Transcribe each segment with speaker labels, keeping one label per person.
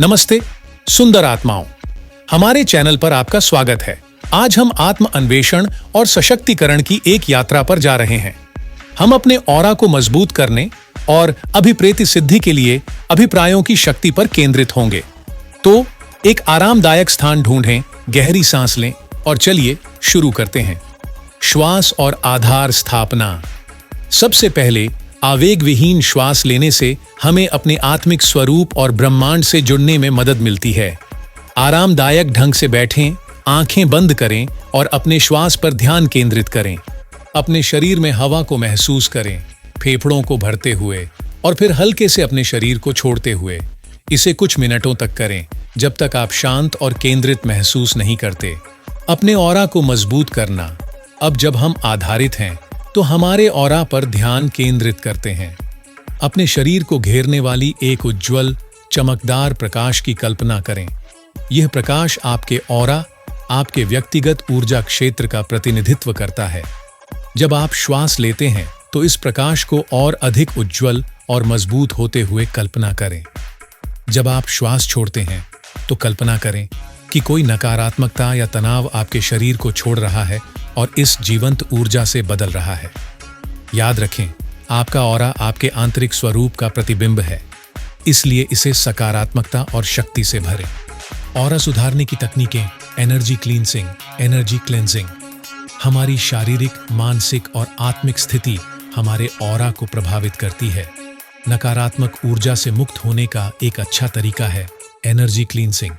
Speaker 1: नमस्ते सुंदर आत्माओं, हमारे चैनल पर आपका स्वागत है। आज हम आत्म अन्वेषण और सशक्तिकरण की एक यात्रा पर जा रहे हैं। हम अपने ऑरा को मजबूत करने और अभिप्रेत सिद्धि के लिए अभिप्रायों की शक्ति पर केंद्रित होंगे। तो एक आरामदायक स्थान ढूंढें, गहरी सांस लें और चलिए शुरू करते हैं। श्वास और आधार स्थापना। सबसे पहले आवेग विहीन श्वास लेने से हमें अपने आत्मिक स्वरूप और ब्रह्मांड से जुड़ने में मदद मिलती है। आरामदायक ढंग से बैठें, आंखें बंद करें और अपने श्वास पर ध्यान केंद्रित करें। अपने शरीर में हवा को महसूस करें, फेफड़ों को भरते हुए और फिर हल्के से अपने शरीर को छोड़ते हुए। इसे कुछ मिनटों तक करें, जब तक आप शांत और केंद्रित महसूस नहीं करते। अपने ऑरा को मजबूत करना। अब जब हम आधारित हैं तो हमारे ऑरा पर ध्यान केंद्रित करते हैं। अपने शरीर को घेरने वाली एक उज्ज्वल चमकदार प्रकाश की कल्पना करें। यह प्रकाश आपके ऑरा, आपके व्यक्तिगत ऊर्जा क्षेत्र का प्रतिनिधित्व करता है। जब आप श्वास लेते हैं तो इस प्रकाश को और अधिक उज्ज्वल और मजबूत होते हुए कल्पना करें। जब आप श्वास छोड़ते हैं तो कल्पना करें कि कोई नकारात्मकता या तनाव आपके शरीर को छोड़ रहा है और इस जीवंत ऊर्जा से बदल रहा है। याद रखें, आपका ऑरा आपके आंतरिक स्वरूप का प्रतिबिंब है, इसलिए इसे सकारात्मकता और शक्ति से भरें। ऑरा सुधारने की तकनीकें। Energy cleansing, energy cleansing. हमारी शारीरिक, मानसिक और आत्मिक स्थिति हमारे ऑरा को प्रभावित करती है। नकारात्मक ऊर्जा से मुक्त होने का एक अच्छा तरीका है एनर्जी क्लींसिंग।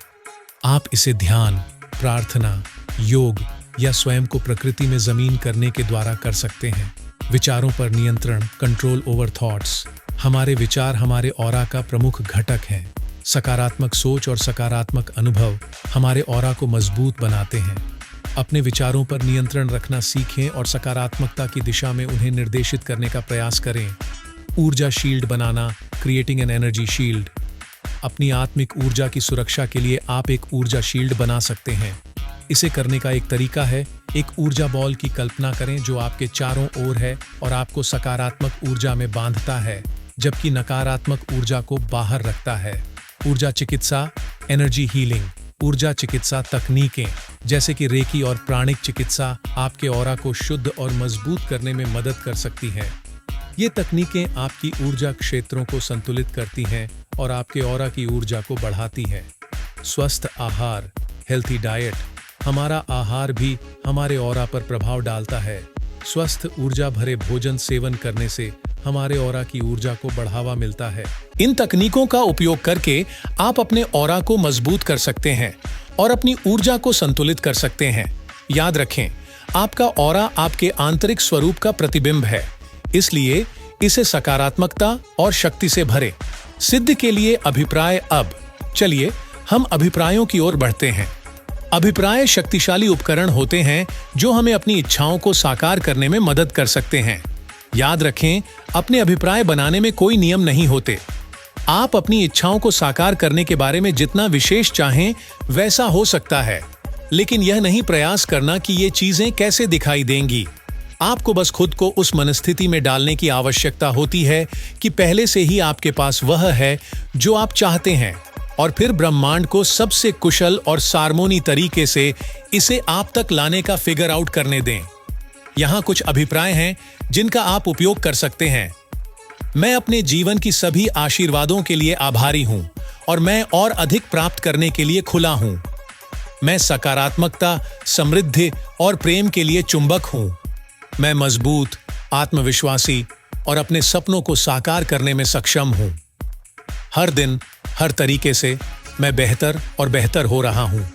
Speaker 1: आप इसे ध्यान, प्रार्थना, योग या स्वयं को प्रकृति में जमीन करने के द्वारा कर सकते हैं। विचारों पर नियंत्रण, कंट्रोल ओवर थॉट्स। हमारे विचार हमारे ऑरा का प्रमुख घटक हैं। सकारात्मक सोच और सकारात्मक अनुभव हमारे ऑरा को मजबूत बनाते हैं। अपने विचारों पर नियंत्रण रखना सीखें और सकारात्मकता की दिशा में उन्हें निर्देशित करने का प्रयास करें। ऊर्जा shield banana, creating an energy shield. अपनी आत्मिक ऊर्जा की सुरक्षा के लिए आप एक ऊर्जा शील्ड बना सकते हैं। इसे करने का एक तरीका है, एक ऊर्जा बॉल की कल्पना करें जो आपके चारों ओर है और आपको सकारात्मक ऊर्जा में बांधता है, जबकि नकारात्मक ऊर्जा को बाहर रखता है। ऊर्जा चिकित्सा, एनर्जी हीलिंग। ऊर्जा चिकित्सा तकनीकें जैसे कि रेकी और प्राणिक चिकित्सा आपके ऑरा को शुद्ध और मजबूत करने में मदद कर सकती हैं। ये तकनीकें आपकी ऊर्जा क्षेत्रों को संतुलित करती हैं और आपके ऑरा की ऊर्जा को बढ़ाती हैं। स्वस्थ आहार, हेल्थी डाइट। हमारा आहार भी हमारे ऑरा पर प्रभाव डालता है। स्वस्थ ऊर्जा भरे भोजन सेवन करने से हमारे ऑरा की ऊर्जा को बढ़ावा मिलता है। इन तकनीकों का उपयोग करके आप अपने ऑरा को मजबूत कर सकते हैं और अपनी ऊर्जा को संतुलित कर सकते हैं। याद रखें, आपका ऑरा आपके आंतरिक स्वरूप का प्रतिबिंब है, इसलिए इसे सकारात्मकता और शक्ति से भरें। सिद्ध के लिए अभिप्राय। अब चलिए हम अभिप्रायों की ओर बढ़ते हैं। अभिप्राय शक्तिशाली उपकरण होते हैं जो हमें अपनी इच्छाओं को साकार करने में मदद कर सकते हैं। याद रखें, अपने अभिप्राय बनाने में कोई नियम नहीं होते। आप अपनी इच्छाओं को साकार करने के बारे में जितना विशेष चाहें वैसा हो सकता है, लेकिन यह नहीं प्रयास करना कि ये चीजें कैसे दिखाई देंगी। आपको बस खुद को उस मनस्थिति में डालने की आवश्यकता होती है कि पहले से ही आपके पास वह है जो आप चाहते हैं, और फिर ब्रह्मांड को सबसे कुशल और सारमोनी तरीके से इसे आप तक लाने का फिगर आउट करने दें। यहाँ कुछ अभिप्राय हैं जिनका आप उपयोग कर सकते हैं। मैं अपने जीवन की सभी आशीर्वादों के लिए आभारी हूँ और मैं और अधिक प्राप्त करने के लिए खुला हूँ। मैं सकारात्मकता, समृद्धि और प्रेम के लिए चुंबक हूँ। मैं मजबूत, आत्मविश्वासी और अपने सपनों को साकार करने में सक्षम हूँ। हर दिन, हर तरीके से मैं बेहतर और बेहतर हो रहा हूँ।